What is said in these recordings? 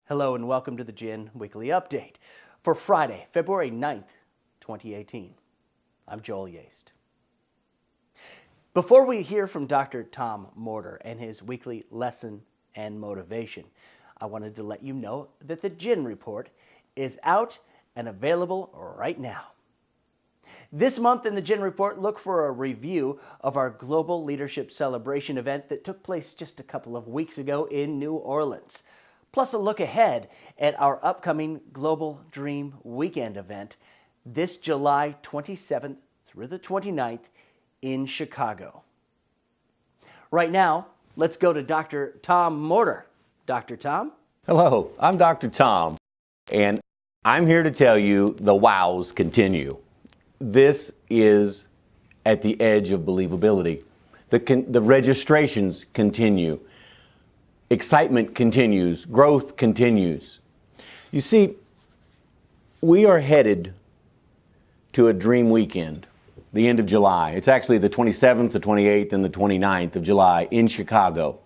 Hello and welcome to the Gin Weekly Update for Friday, February 9th, 2018. I'm Joel Yeast. Before we hear from Dr. Tom Morter and his weekly lesson and motivation, I wanted to let you know that the Gin Report is out and available right now. This month in the Gin Report, look for a review of our Global Leadership Celebration event that took place just a couple of weeks ago in New Orleans. Plus a look ahead at our upcoming Global Dream Weekend event this July 27th through the 29th in Chicago. Right now, let's go to Dr. Tom Morter. Dr. Tom? Hello, I'm Dr. Tom, and I'm here to tell you the wows continue. This is at the edge of believability. The registrations continue. Excitement continues. Growth continues. You see, we are headed to a dream weekend, the end of July. It's actually the 27th, the 28th, and the 29th of July in Chicago.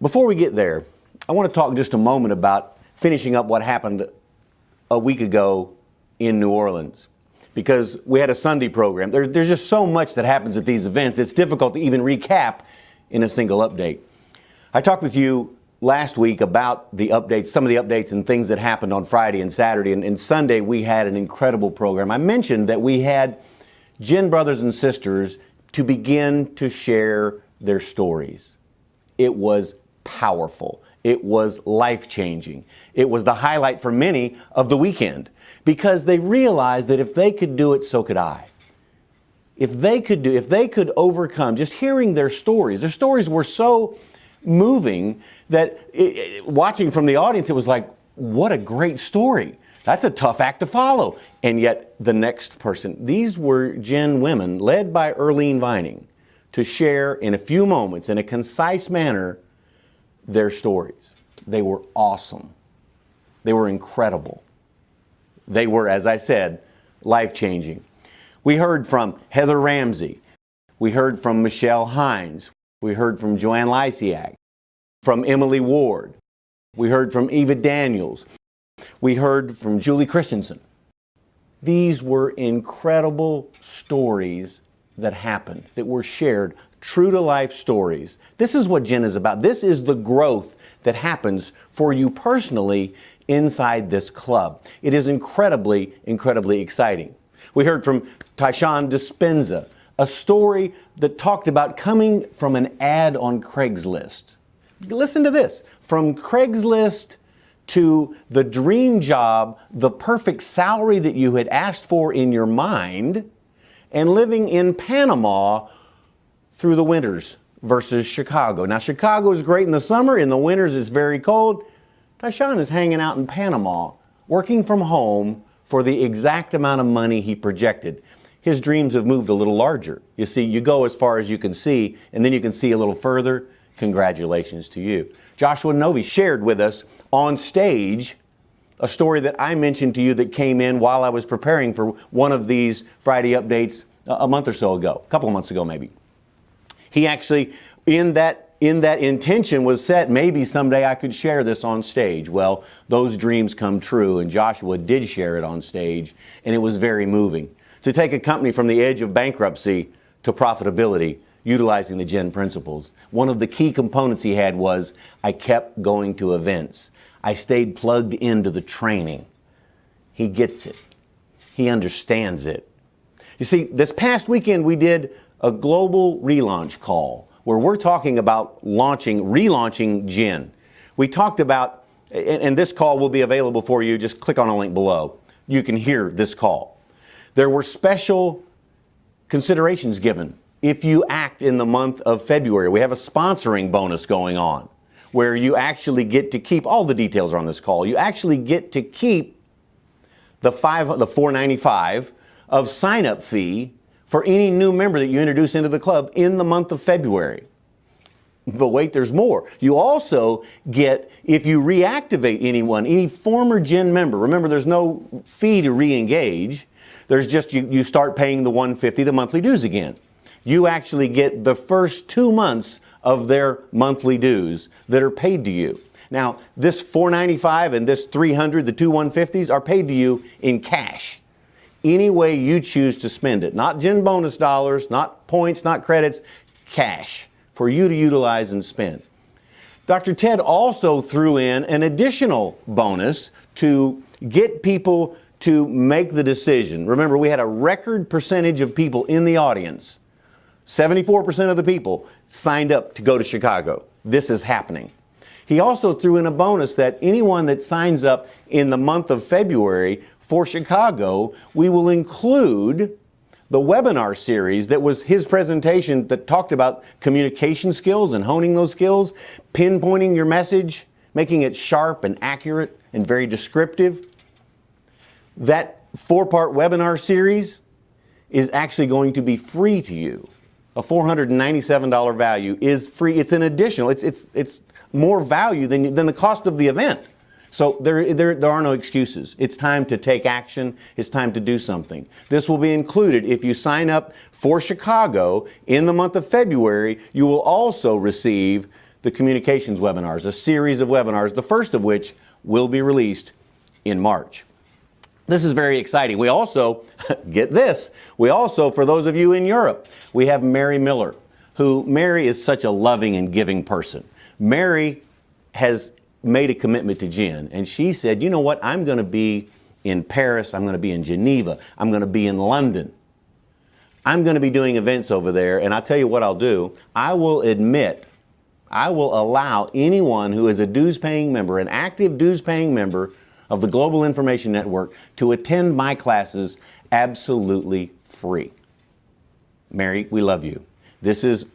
Before we get there, I want to talk just a moment about finishing up what happened a week ago in New Orleans. Because we had a Sunday program. There's just so much that happens at these events, it's difficult to even recap in a single update. I talked with you last week about the updates, some of the updates and things that happened on Friday and Saturday, and Sunday we had an incredible program. I mentioned that we had Gin brothers and sisters to begin to share their stories. It was powerful. It was life-changing. It was the highlight for many of the weekend because they realized that if they could do it, so could I. If they could overcome, just hearing their stories were so moving that watching from the audience, it was like, what a great story. That's a tough act to follow. And yet the next person, these were Gin women led by Earlene Vining to share in a few moments in a concise manner their stories. They were awesome. They were incredible. They were, as I said, life-changing. We heard from Heather Ramsey. We heard from Michelle Hines. We heard from Joanne Lysiak, from Emily Ward. We heard from Eva Daniels. We heard from Julie Christensen. These were incredible stories that happened, that were shared, true-to-life stories. This is what Gin is about. This is the growth that happens for you personally inside this club. It is incredibly, incredibly exciting. We heard from Tyshawn Dispenza, a story that talked about coming from an ad on Craigslist. Listen to this. From Craigslist to the dream job, the perfect salary that you had asked for in your mind, and living in Panama through the winters versus Chicago. Now, Chicago is great in the summer. In the winters, it's very cold. Tyshawn is hanging out in Panama, working from home for the exact amount of money he projected. His dreams have moved a little larger. You see, you go as far as you can see, and then you can see a little further. Congratulations to you. Joshua Novi shared with us on stage a story that I mentioned to you that came in while I was preparing for one of these Friday updates a month or so ago, a couple of months ago maybe. He actually, in that intention was set, maybe someday I could share this on stage. Well, those dreams come true, and Joshua did share it on stage, and it was very moving. To take a company from the edge of bankruptcy to profitability, utilizing the Gin principles. One of the key components he had was, I kept going to events. I stayed plugged into the training. He gets it. He understands it. You see, this past weekend we did a global relaunch call where we're talking about relaunching Gin. We talked about, and this call will be available for you, just click on a link below. You can hear this call. There were special considerations given if you act in the month of February. We have a sponsoring bonus going on where you actually get to keep, all the details are on this call, you actually get to keep the $4.95 of sign-up fee for any new member that you introduce into the club in the month of February. But wait, there's more. You also get, if you reactivate anyone, any former Gin member, remember there's no fee to re-engage, there's just, you start paying the $150, the monthly dues again. You actually get the first 2 months of their monthly dues that are paid to you. Now, this $495 and this $300, the two 150s, are paid to you in cash. Any way you choose to spend it. Not Gen bonus dollars, not points, not credits, cash for you to utilize and spend. Dr. Ted also threw in an additional bonus to get people to make the decision. Remember, we had a record percentage of people in the audience. 74% of the people signed up to go to Chicago. This is happening. He also threw in a bonus that anyone that signs up in the month of February for Chicago, we will include the webinar series that was his presentation that talked about communication skills and honing those skills, pinpointing your message, making it sharp and accurate and very descriptive. That 4-part webinar series is actually going to be free to you. A $497 value is free. It's an additional. It's more value than the cost of the event. So there are no excuses. It's time to take action. It's time to do something. This will be included. If you sign up for Chicago in the month of February, you will also receive the communications webinars, a series of webinars, the first of which will be released in March. This is very exciting. We also, get this, we also, for those of you in Europe, we have Mary Miller, Mary is such a loving and giving person. Mary has made a commitment to Jen, and she said, you know what, I'm going to be in Paris, I'm going to be in Geneva, I'm going to be in London. I'm going to be doing events over there, and I'll tell you what I'll do. I will allow anyone who is a dues-paying member, an active dues-paying member of the Global Information Network, to attend my classes absolutely free. Mary, we love you. This is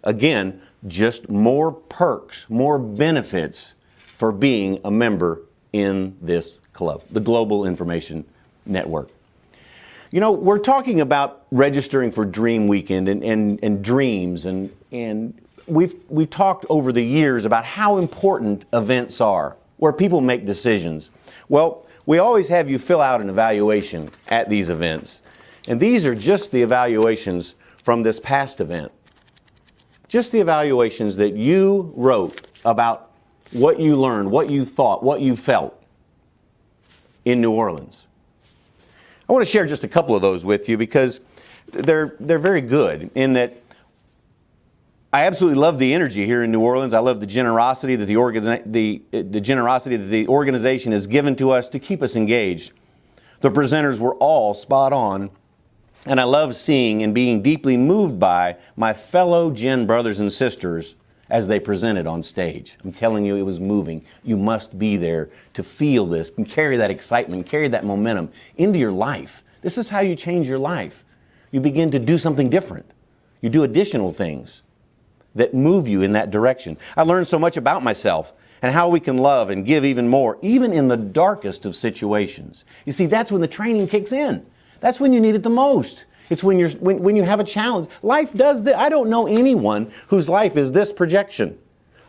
again, just more perks, more benefits for being a member in this club, the Global Information Network. You know, we're talking about registering for Dream Weekend and dreams, and we've talked over the years about how important events are, where people make decisions. Well, we always have you fill out an evaluation at these events, and these are just the evaluations from this past event. Just the evaluations that you wrote about what you learned, what you thought, what you felt in New Orleans. I want to share just a couple of those with you because they're very good in that I absolutely love the energy here in New Orleans. I love the generosity that the generosity that the organization has given to us to keep us engaged. The presenters were all spot on, and I love seeing and being deeply moved by my fellow Gen brothers and sisters as they presented on stage. I'm telling you, it was moving. You must be there to feel this and carry that excitement, carry that momentum into your life. This is how you change your life. You begin to do something different. You do additional things that move you in that direction. I learned so much about myself and how we can love and give even more, even in the darkest of situations. You see, that's when the training kicks in. That's when you need it the most. It's when you have a challenge. Life does this. I don't know anyone whose life is this projection.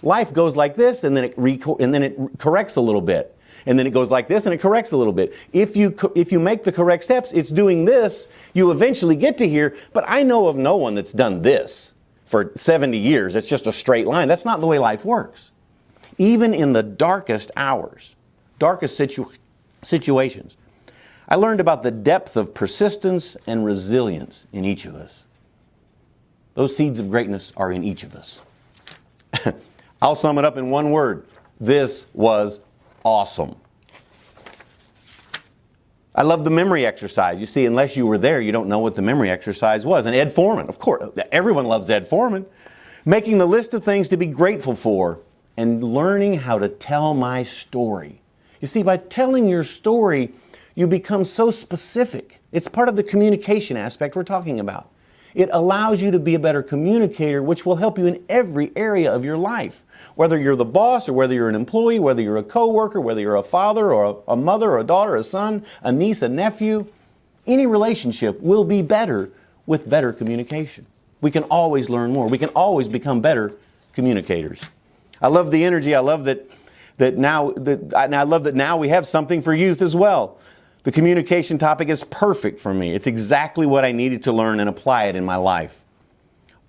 Life goes like this, and then it corrects a little bit. And then it goes like this, and it corrects a little bit. If you make the correct steps, it's doing this. You eventually get to here. But I know of no one that's done this for 70 years. It's just a straight line. That's not the way life works. Even in the darkest hours, darkest situations, I learned about the depth of persistence and resilience in each of us. Those seeds of greatness are in each of us. I'll sum it up in one word. This was awesome. I love the memory exercise. You see, unless you were there, you don't know what the memory exercise was. And Ed Foreman, of course, everyone loves Ed Foreman. Making the list of things to be grateful for and learning how to tell my story. You see, by telling your story, you become so specific. It's part of the communication aspect we're talking about. It allows you to be a better communicator, which will help you in every area of your life. Whether you're the boss or whether you're an employee, whether you're a coworker, whether you're a father or a mother or a daughter, a son, a niece, a nephew, any relationship will be better with better communication. We can always learn more. We can always become better communicators. I love the energy. I love that now we have something for youth as well. The communication topic is perfect for me. It's exactly what I needed to learn and apply it in my life.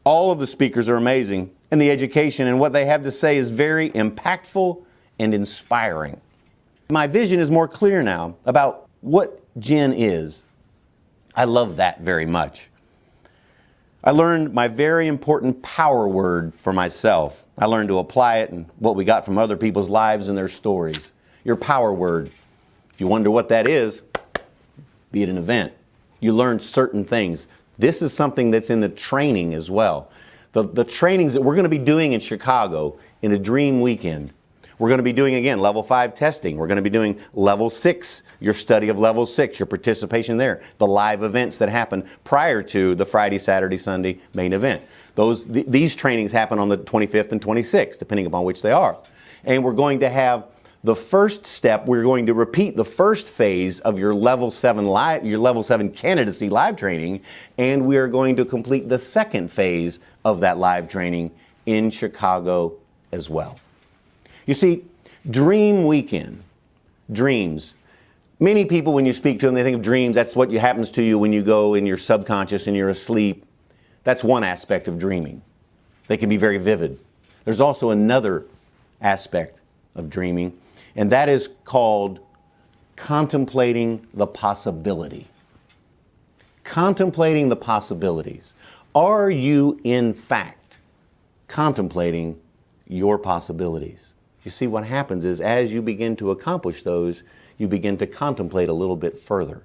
All of the speakers are amazing, and the education and what they have to say is very impactful and inspiring. My vision is more clear now about what Gin is. I love that very much. I learned my very important power word for myself. I learned to apply it in what we got from other people's lives and their stories. Your power word. If you wonder what that is, be it an event. You learn certain things. This is something that's in the training as well. The trainings that we're going to be doing in Chicago in a Dream Weekend. We're going to be doing, again, level 5 testing. We're going to be doing level 6, your study of level 6, your participation there, the live events that happen prior to the Friday, Saturday, Sunday main event. These trainings happen on the 25th and 26th, depending upon which they are. And we're going to have the first step, we're going to repeat the first phase of your level 7 candidacy live training, and we are going to complete the second phase of that live training in Chicago as well. You see, Dream Weekend, dreams. Many people, when you speak to them, they think of dreams. That's what happens to you when you go in your subconscious and you're asleep. That's one aspect of dreaming. They can be very vivid. There's also another aspect of dreaming, and that is called contemplating the possibility. Contemplating the possibilities. Are you, in fact, contemplating your possibilities? You see, what happens is as you begin to accomplish those, you begin to contemplate a little bit further.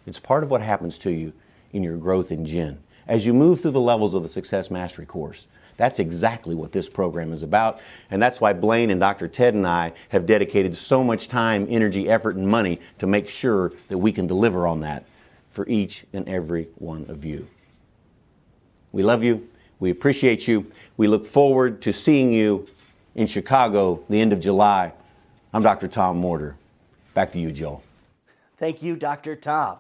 It's part of what happens to you in your growth in Gin. As you move through the levels of the Success Mastery course, that's exactly what this program is about, and that's why Blaine and Dr. Ted and I have dedicated so much time, energy, effort, and money to make sure that we can deliver on that for each and every one of you. We love you. We appreciate you. We look forward to seeing you in Chicago, the end of July. I'm Dr. Tom Morter. Back to you, Joel. Thank you, Dr. Tom.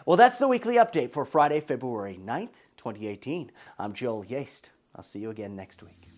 Well, that's the weekly update for Friday, February 9th, 2018. I'm Joel Yeast. I'll see you again next week.